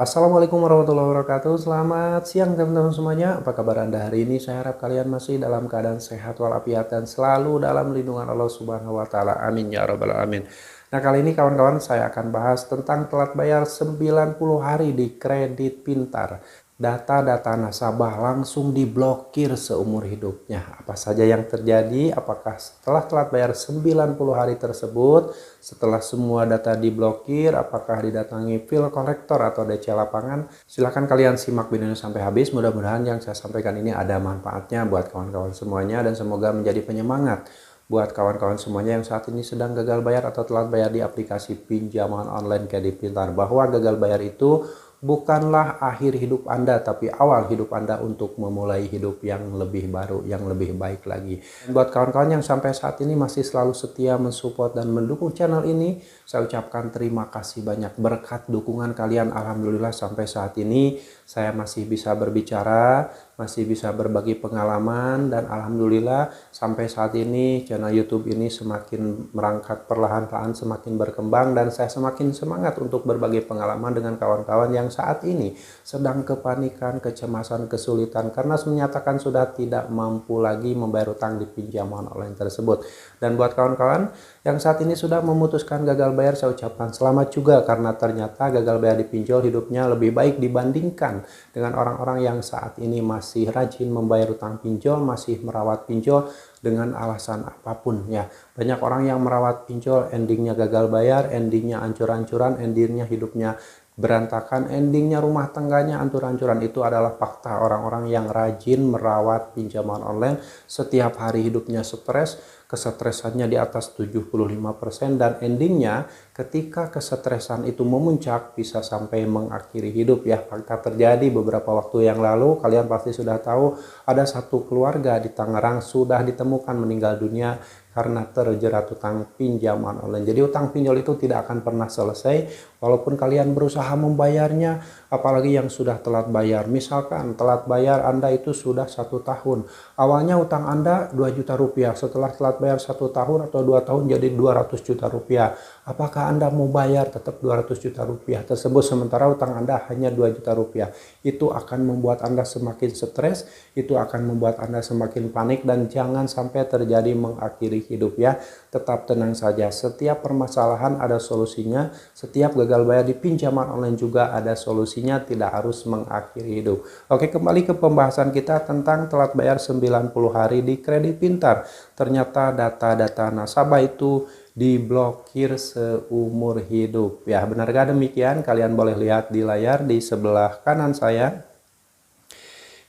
Assalamualaikum warahmatullahi wabarakatuh. Selamat siang teman-teman semuanya. Apa kabar Anda hari ini? Saya harap kalian masih dalam keadaan sehat walafiat dan selalu dalam lindungan Allah Subhanahu wa taala. Amin ya rabbal alamin. Nah, kali ini kawan-kawan saya akan bahas tentang telat bayar 90 hari di kredit pintar. Data-data nasabah langsung diblokir seumur hidupnya. Apa saja yang terjadi? Apakah setelah telat bayar 90 hari tersebut, setelah semua data diblokir, apakah didatangi bill kolektor atau DC lapangan? Silahkan kalian simak videonya sampai habis. Mudah-mudahan yang saya sampaikan ini ada manfaatnya buat kawan-kawan semuanya dan semoga menjadi penyemangat buat kawan-kawan semuanya yang saat ini sedang gagal bayar atau telat bayar di aplikasi pinjaman online Kredit Pintar, bahwa gagal bayar itu bukanlah akhir hidup Anda, tapi awal hidup Anda untuk memulai hidup yang lebih baru, yang lebih baik lagi. Dan buat kawan-kawan yang sampai saat ini masih selalu setia mensupport dan mendukung channel ini, saya ucapkan terima kasih banyak. Berkat dukungan kalian, alhamdulillah sampai saat ini saya masih bisa berbicara, masih bisa berbagi pengalaman, dan alhamdulillah sampai saat ini channel YouTube ini semakin merangkak perlahan-lahan, semakin berkembang, dan saya semakin semangat untuk berbagi pengalaman dengan kawan-kawan yang saat ini sedang kepanikan, kecemasan, kesulitan karena menyatakan sudah tidak mampu lagi membayar utang di pinjaman online tersebut. Dan buat kawan-kawan yang saat ini sudah memutuskan gagal bayar, saya ucapkan selamat juga karena ternyata gagal bayar di pinjol hidupnya lebih baik dibandingkan dengan orang-orang yang saat ini masih rajin membayar utang pinjol, masih merawat pinjol dengan alasan apapun ya. Banyak orang yang merawat pinjol endingnya gagal bayar, endingnya ancur-ancuran, endingnya hidupnya berantakan, endingnya rumah tangganya ancur-ancuran. Itu adalah fakta orang-orang yang rajin merawat pinjaman online. Setiap hari hidupnya stres, kesetresannya di atas 75%, dan endingnya ketika kesetresan itu memuncak bisa sampai mengakhiri hidup ya. Fakta terjadi beberapa waktu yang lalu, kalian pasti sudah tahu ada satu keluarga di Tangerang sudah ditemukan meninggal dunia karena terjerat utang pinjaman online. Jadi utang pinjol itu tidak akan pernah selesai walaupun kalian berusaha membayarnya, apalagi yang sudah telat bayar. Misalkan telat bayar Anda itu sudah 1 tahun. Awalnya utang Anda 2 juta rupiah, setelah telat bayar 1 tahun atau 2 tahun jadi 200 juta rupiah. Apakah Anda mau bayar tetap 200 juta rupiah tersebut sementara utang Anda hanya 2 juta rupiah? Itu akan membuat Anda semakin stres, itu akan membuat Anda semakin panik, dan jangan sampai terjadi mengakhiri hidup ya. Tetap tenang saja, setiap permasalahan ada solusinya, setiap gagal bayar di pinjaman online juga ada solusinya, tidak harus mengakhiri hidup. Oke, kembali ke pembahasan kita tentang telat bayar 90 hari di Kredit Pintar. Ternyata data-data nasabah itu diblokir seumur hidup ya. Benarkah demikian? Kalian boleh lihat di layar di sebelah kanan saya.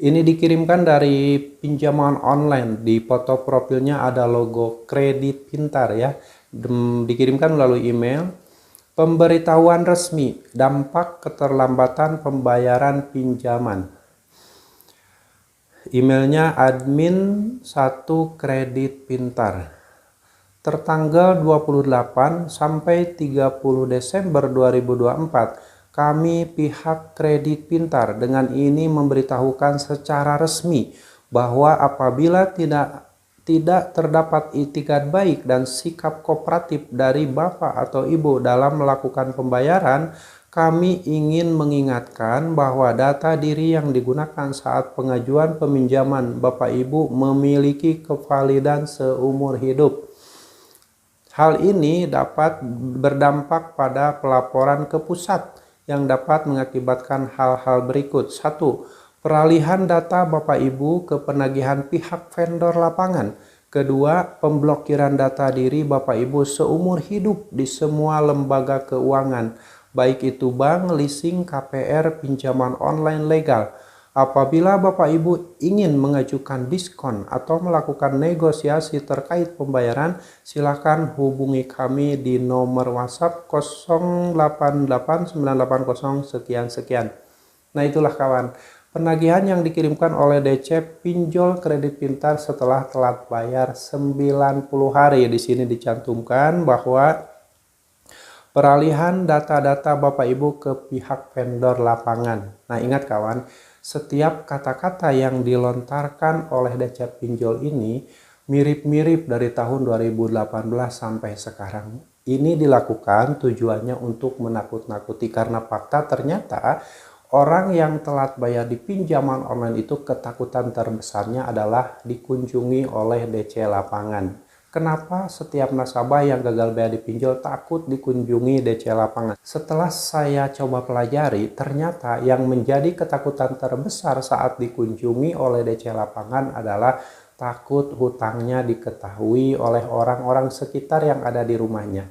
Ini dikirimkan dari pinjaman online. Di foto profilnya ada logo Kredit Pintar ya. Dikirimkan melalui email. Pemberitahuan resmi, dampak keterlambatan pembayaran pinjaman. Emailnya admin1 Kredit Pintar. Tertanggal 28 sampai 30 Desember 2024. Kami pihak Kredit Pintar dengan ini memberitahukan secara resmi bahwa apabila tidak terdapat itikat baik dan sikap kooperatif dari Bapak atau Ibu dalam melakukan pembayaran, kami ingin mengingatkan bahwa data diri yang digunakan saat pengajuan peminjaman Bapak Ibu memiliki kevalidan seumur hidup. Hal ini dapat berdampak pada pelaporan ke pusat yang dapat mengakibatkan hal-hal berikut. 1. Peralihan data Bapak Ibu ke penagihan pihak vendor lapangan. Kedua, pemblokiran data diri Bapak Ibu seumur hidup di semua lembaga keuangan, baik itu bank, leasing, KPR, pinjaman online legal. Apabila Bapak Ibu ingin mengajukan diskon atau melakukan negosiasi terkait pembayaran, silakan hubungi kami di nomor WhatsApp 088980 sekian-sekian. Nah, itulah kawan, penagihan yang dikirimkan oleh DC Pinjol Kredit Pintar setelah telat bayar 90 hari. Di sini dicantumkan bahwa peralihan data-data Bapak Ibu ke pihak vendor lapangan. Nah, ingat kawan, setiap kata-kata yang dilontarkan oleh DC Pinjol ini mirip-mirip dari tahun 2018 sampai sekarang. Ini dilakukan tujuannya untuk menakut-nakuti karena fakta ternyata orang yang telat bayar di pinjaman online itu ketakutan terbesarnya adalah dikunjungi oleh DC lapangan. Kenapa setiap nasabah yang gagal bayar di pinjol takut dikunjungi DC lapangan? Setelah saya coba pelajari, ternyata yang menjadi ketakutan terbesar saat dikunjungi oleh DC lapangan adalah takut hutangnya diketahui oleh orang-orang sekitar yang ada di rumahnya.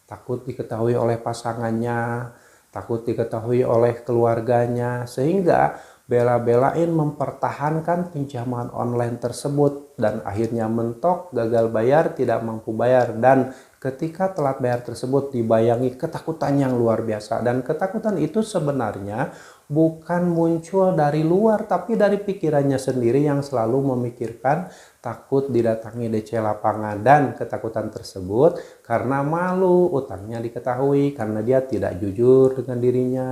Takut diketahui oleh pasangannya, takut diketahui oleh keluarganya, sehingga bela-belain mempertahankan pinjaman online tersebut dan akhirnya mentok, gagal bayar, tidak mampu bayar, dan ketika telat bayar tersebut dibayangi ketakutan yang luar biasa. Dan ketakutan itu sebenarnya bukan muncul dari luar tapi dari pikirannya sendiri yang selalu memikirkan takut didatangi DC lapangan, dan ketakutan tersebut karena malu utangnya diketahui, karena dia tidak jujur dengan dirinya,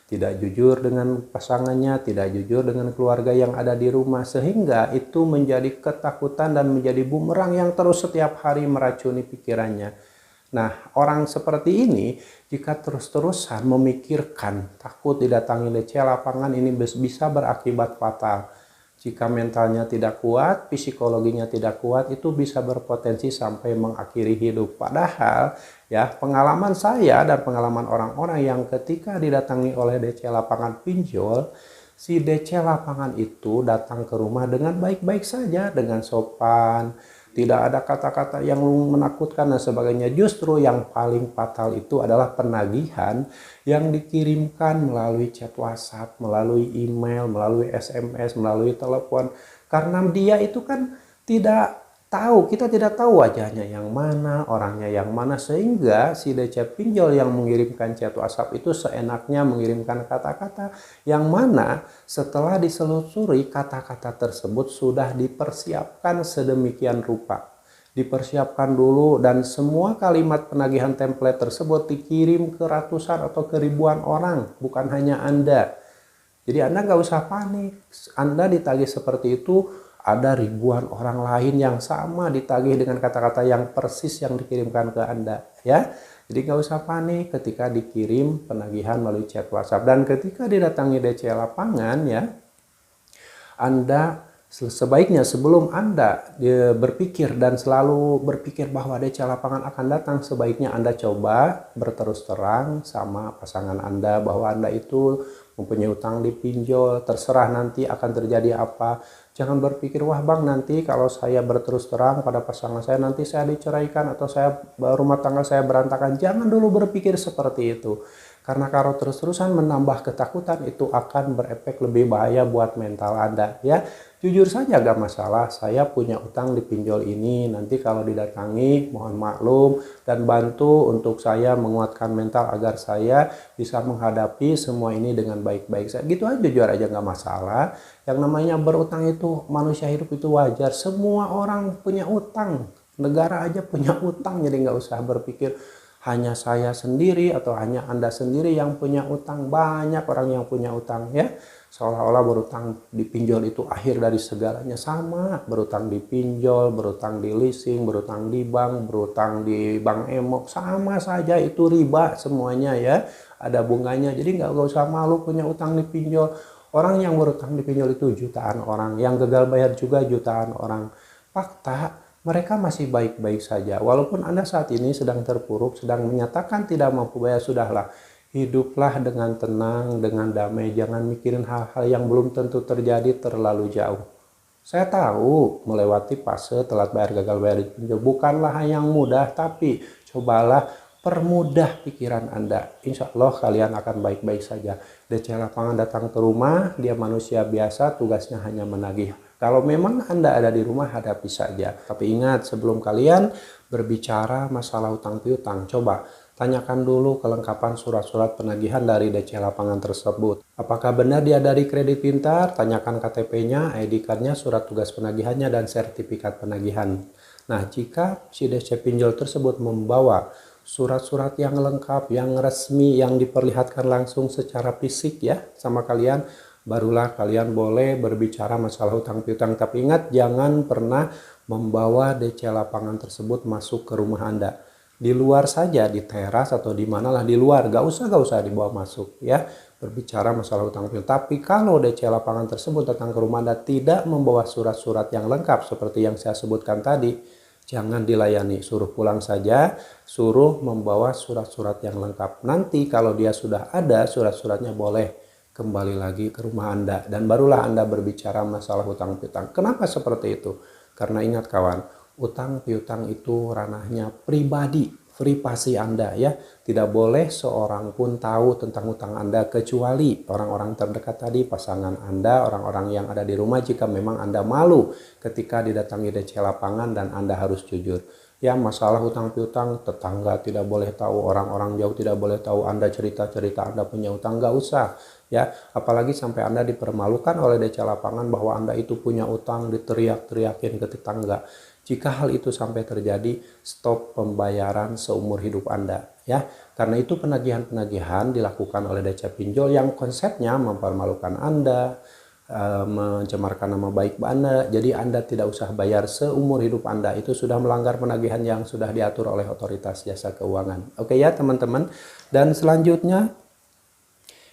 tidak jujur dengan pasangannya, tidak jujur dengan keluarga yang ada di rumah, sehingga itu menjadi ketakutan dan menjadi bumerang yang terus setiap hari meracuni pikirannya. Nah, orang seperti ini jika terus-terusan memikirkan takut didatangi DC lapangan, ini bisa berakibat fatal. Jika mentalnya tidak kuat, psikologinya tidak kuat, itu bisa berpotensi sampai mengakhiri hidup. Padahal ya, pengalaman saya dan pengalaman orang-orang yang ketika didatangi oleh DC lapangan pinjol, si DC lapangan itu datang ke rumah dengan baik-baik saja, dengan sopan, tidak ada kata-kata yang menakutkan dan sebagainya. Justru yang paling fatal itu adalah penagihan yang dikirimkan melalui chat WhatsApp, melalui email, melalui SMS, melalui telepon. Karena dia itu kan tidak tahu, kita tidak tahu wajahnya yang mana, orangnya yang mana, sehingga si DC pinjol yang mengirimkan chat WhatsApp itu seenaknya mengirimkan kata-kata yang mana setelah diselusuri kata-kata tersebut sudah dipersiapkan sedemikian rupa. Dipersiapkan dulu, dan semua kalimat penagihan template tersebut dikirim ke ratusan atau ke ribuan orang, bukan hanya Anda. Jadi Anda nggak usah panik, Anda ditagih seperti itu, ada ribuan orang lain yang sama ditagih dengan kata-kata yang persis yang dikirimkan ke Anda, ya. Jadi nggak usah panik ketika dikirim penagihan melalui chat WhatsApp. Dan ketika didatangi DC lapangan, ya, Anda sebaiknya sebelum Anda berpikir dan selalu berpikir bahwa DC lapangan akan datang, sebaiknya Anda coba berterus terang sama pasangan Anda bahwa Anda itu mempunyai utang di pinjol, terserah nanti akan terjadi apa. Jangan berpikir, wah bang, nanti kalau saya berterus terang pada pasangan saya, nanti saya diceraikan atau rumah tangga saya berantakan. Jangan dulu berpikir seperti itu. Karena kalau terus-terusan menambah ketakutan, itu akan berefek lebih bahaya buat mental Anda, ya. Jujur saja gak masalah, saya punya utang di pinjol ini, nanti kalau didatangi mohon maklum dan bantu untuk saya menguatkan mental agar saya bisa menghadapi semua ini dengan baik-baik. Gitu aja, jujur aja gak masalah. Yang namanya berutang itu, manusia hidup itu wajar, semua orang punya utang, negara aja punya utang, jadi gak usah berpikir hanya saya sendiri atau hanya Anda sendiri yang punya utang. Banyak orang yang punya utang, ya. Seolah-olah berutang di pinjol itu akhir dari segalanya. Sama, berutang di pinjol, berutang di leasing, berutang di bank, berutang di bank emo, sama saja itu riba semuanya, ya. Ada bunganya, jadi nggak usah malu punya utang di pinjol. Orang yang berutang di pinjol itu jutaan orang, yang gagal bayar juga jutaan orang. Fakta, mereka masih baik-baik saja. Walaupun Anda saat ini sedang terpuruk, sedang menyatakan tidak mampu bayar, sudahlah. Hiduplah dengan tenang, dengan damai. Jangan mikirin hal-hal yang belum tentu terjadi terlalu jauh. Saya tahu melewati fase telat bayar, gagal bayar itu bukanlah hal yang mudah, tapi cobalah permudah pikiran Anda. Insya Allah kalian akan baik-baik saja. DC lapangan datang ke rumah, dia manusia biasa, tugasnya hanya menagih. Kalau memang Anda ada di rumah, hadapi saja. Tapi ingat, sebelum kalian berbicara masalah utang piutang, coba tanyakan dulu kelengkapan surat-surat penagihan dari DC lapangan tersebut. Apakah benar dia dari Kredit Pintar? Tanyakan KTP-nya, ID card-nya, surat tugas penagihannya, dan sertifikat penagihan. Nah, jika si DC pinjol tersebut membawa surat-surat yang lengkap, yang resmi, yang diperlihatkan langsung secara fisik, ya, sama kalian, barulah kalian boleh berbicara masalah hutang piutang. Tapi ingat, jangan pernah membawa DC lapangan tersebut masuk ke rumah Anda. di luar saja, di teras atau di manalah di luar, gak usah dibawa masuk ya, berbicara masalah utang piutang. Tapi kalau DC lapangan tersebut datang ke rumah Anda tidak membawa surat-surat yang lengkap seperti yang saya sebutkan tadi, jangan dilayani, suruh pulang saja, suruh membawa surat-surat yang lengkap. Nanti kalau dia sudah ada surat-suratnya, boleh kembali lagi ke rumah Anda dan barulah Anda berbicara masalah hutang piutang. Kenapa seperti itu? Karena ingat kawan, utang piutang itu ranahnya pribadi, privasi Anda ya. Tidak boleh seorang pun tahu tentang utang Anda kecuali orang-orang terdekat tadi, pasangan Anda, orang-orang yang ada di rumah jika memang Anda malu ketika didatangi DC lapangan dan Anda harus jujur. Ya, masalah hutang piutang tetangga tidak boleh tahu, orang-orang jauh tidak boleh tahu Anda cerita-cerita Anda punya utang, nggak usah. Ya, apalagi sampai Anda dipermalukan oleh DC lapangan bahwa Anda itu punya utang, diteriak-teriakin ke tetangga. Jika hal itu sampai terjadi, stop pembayaran seumur hidup Anda ya. Karena itu penagihan-penagihan dilakukan oleh DC pinjol yang konsepnya mempermalukan Anda, mencemarkan nama baik Anda. Jadi Anda tidak usah bayar seumur hidup Anda. Itu sudah melanggar penagihan yang sudah diatur oleh otoritas jasa keuangan. Oke ya teman-teman. Dan selanjutnya,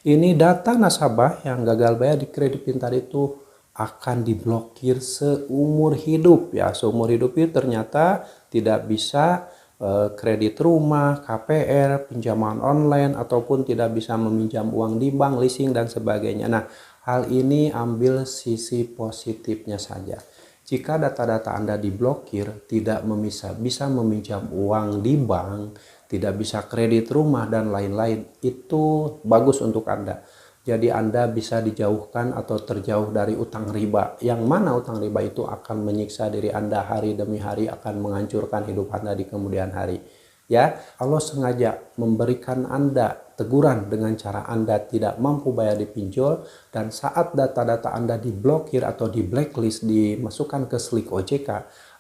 ini data nasabah yang gagal bayar di kredit pintar itu akan diblokir seumur hidup ya. Seumur hidup itu ternyata tidak bisa kredit rumah, KPR, pinjaman online, ataupun tidak bisa meminjam uang di bank, leasing dan sebagainya. Nah, hal ini ambil sisi positifnya saja. Jika data-data Anda diblokir, tidak bisa meminjam uang di bank, tidak bisa kredit rumah dan lain-lain, itu bagus untuk Anda. Jadi Anda bisa dijauhkan atau terjauh dari utang riba. Yang mana utang riba itu akan menyiksa diri Anda hari demi hari, akan menghancurkan hidup Anda di kemudian hari. Ya, Allah sengaja memberikan Anda teguran dengan cara Anda tidak mampu bayar di pinjol, dan saat data-data Anda diblokir atau di blacklist, dimasukkan ke slik OJK,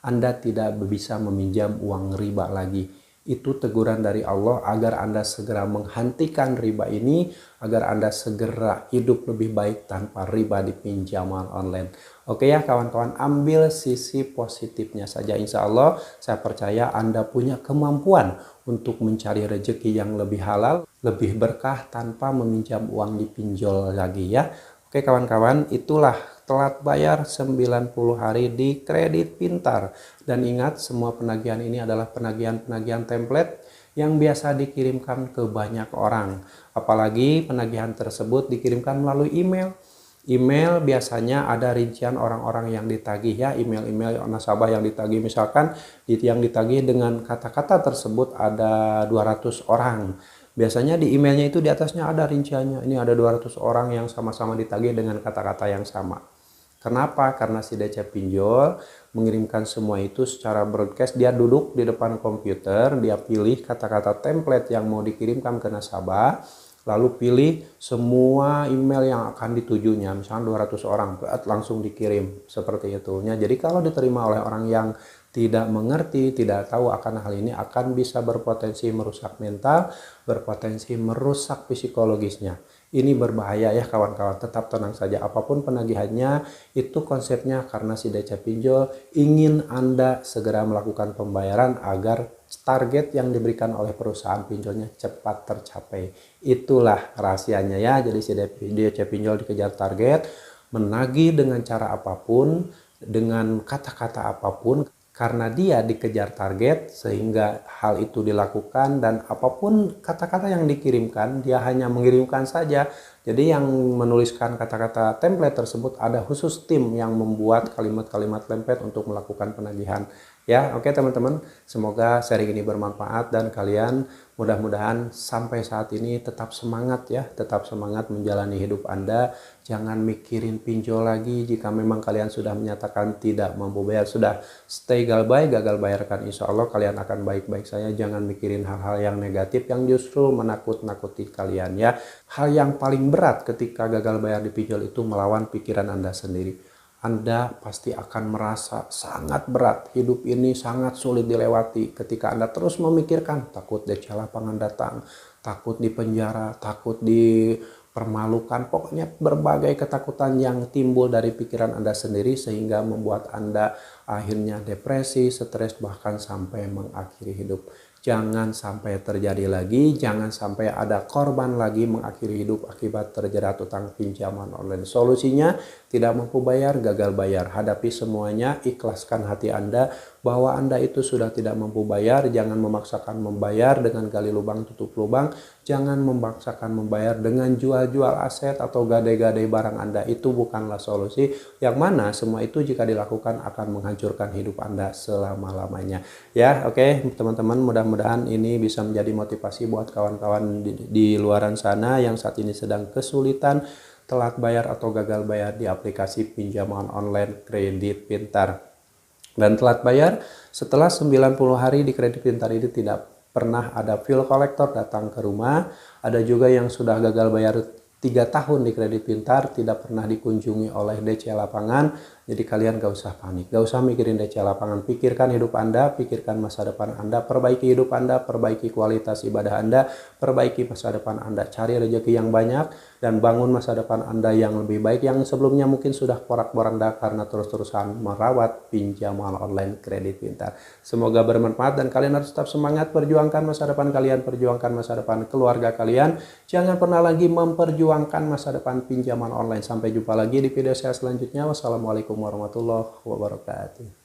Anda tidak bisa meminjam uang riba lagi. Itu teguran dari Allah agar Anda segera menghentikan riba ini, agar Anda segera hidup lebih baik tanpa riba di pinjaman online. Oke ya kawan-kawan, ambil sisi positifnya saja. Insya Allah saya percaya Anda punya kemampuan untuk mencari rezeki yang lebih halal, lebih berkah tanpa meminjam uang di pinjol lagi ya. Oke kawan-kawan, itulah telat bayar 90 hari di kredit pintar. Dan ingat, semua penagihan ini adalah penagihan-penagihan template yang biasa dikirimkan ke banyak orang. Apalagi penagihan tersebut dikirimkan melalui email. Email biasanya ada rincian orang-orang yang ditagih ya, email-email nasabah yang ditagih. Misalkan yang ditagih dengan kata-kata tersebut ada 200 orang. Biasanya di emailnya itu di atasnya ada rinciannya. Ini ada 200 orang yang sama-sama ditagih dengan kata-kata yang sama. Kenapa? Karena si DC pinjol mengirimkan semua itu secara broadcast. Dia duduk di depan komputer, dia pilih kata-kata template yang mau dikirimkan ke nasabah, lalu pilih semua email yang akan ditujunya, misalnya 200 orang, langsung dikirim seperti itu. Jadi kalau diterima oleh orang yang tidak mengerti, tidak tahu akan hal ini, akan bisa berpotensi merusak mental, berpotensi merusak psikologisnya. Ini berbahaya ya kawan-kawan, tetap tenang saja. Apapun penagihannya, itu konsepnya karena si DC pinjol ingin Anda segera melakukan pembayaran agar target yang diberikan oleh perusahaan pinjolnya cepat tercapai. Itulah rahasianya ya. Jadi si DC pinjol dikejar target, menagih dengan cara apapun, dengan kata-kata apapun, karena dia dikejar target sehingga hal itu dilakukan, dan apapun kata-kata yang dikirimkan dia hanya mengirimkan saja. Jadi yang menuliskan kata-kata template tersebut ada khusus tim yang membuat kalimat-kalimat template untuk melakukan penagihan. Ya, oke teman-teman, semoga sharing ini bermanfaat dan kalian mudah-mudahan sampai saat ini tetap semangat ya, tetap semangat menjalani hidup Anda. Jangan mikirin pinjol lagi. Jika memang kalian sudah menyatakan tidak mampu bayar, sudah stay galbay, gagal bayarkan, insya Allah kalian akan baik-baik saja. Jangan mikirin hal-hal yang negatif yang justru menakut-nakuti kalian ya. Hal yang paling berat ketika gagal bayar di pinjol itu melawan pikiran Anda sendiri. Anda pasti akan merasa sangat berat, hidup ini sangat sulit dilewati ketika Anda terus memikirkan takut DC lapangan datang, takut di penjara, takut dipermalukan, pokoknya berbagai ketakutan yang timbul dari pikiran Anda sendiri sehingga membuat Anda akhirnya depresi, stres, bahkan sampai mengakhiri hidup. Jangan sampai terjadi lagi, jangan sampai ada korban lagi mengakhiri hidup akibat terjerat utang pinjaman online. Solusinya tidak mampu bayar, gagal bayar. Hadapi semuanya, ikhlaskan hati Anda bahwa Anda itu sudah tidak mampu bayar. Jangan memaksakan membayar dengan gali lubang tutup lubang. Jangan memaksakan membayar dengan jual-jual aset atau gade-gade barang Anda. Itu bukanlah solusi, yang mana semua itu jika dilakukan akan menghancurkan hidup Anda selama-lamanya. Ya, oke, teman-teman, mudah-mudahan ini bisa menjadi motivasi buat kawan-kawan di luaran sana yang saat ini sedang kesulitan telat bayar atau gagal bayar di aplikasi pinjaman online Kredit Pintar. Dan telat bayar setelah 90 hari di Kredit Pintar ini tidak pernah ada bill kolektor datang ke rumah. Ada juga yang sudah gagal bayar 3 tahun di Kredit Pintar tidak pernah dikunjungi oleh DC lapangan. Jadi kalian gak usah panik, gak usah mikirin DC lapangan. Pikirkan hidup Anda, pikirkan masa depan Anda, perbaiki hidup Anda, perbaiki kualitas ibadah Anda, perbaiki masa depan Anda, cari rezeki yang banyak dan bangun masa depan Anda yang lebih baik, yang sebelumnya mungkin sudah porak-poranda karena terus-terusan merawat pinjaman online Kredit Pintar. Semoga bermanfaat dan kalian harus tetap semangat perjuangkan masa depan kalian, perjuangkan masa depan keluarga kalian. Jangan pernah lagi memperjuangkan masa depan pinjaman online. Sampai jumpa lagi di video saya selanjutnya. Wassalamualaikum warahmatullahi wabarakatuh.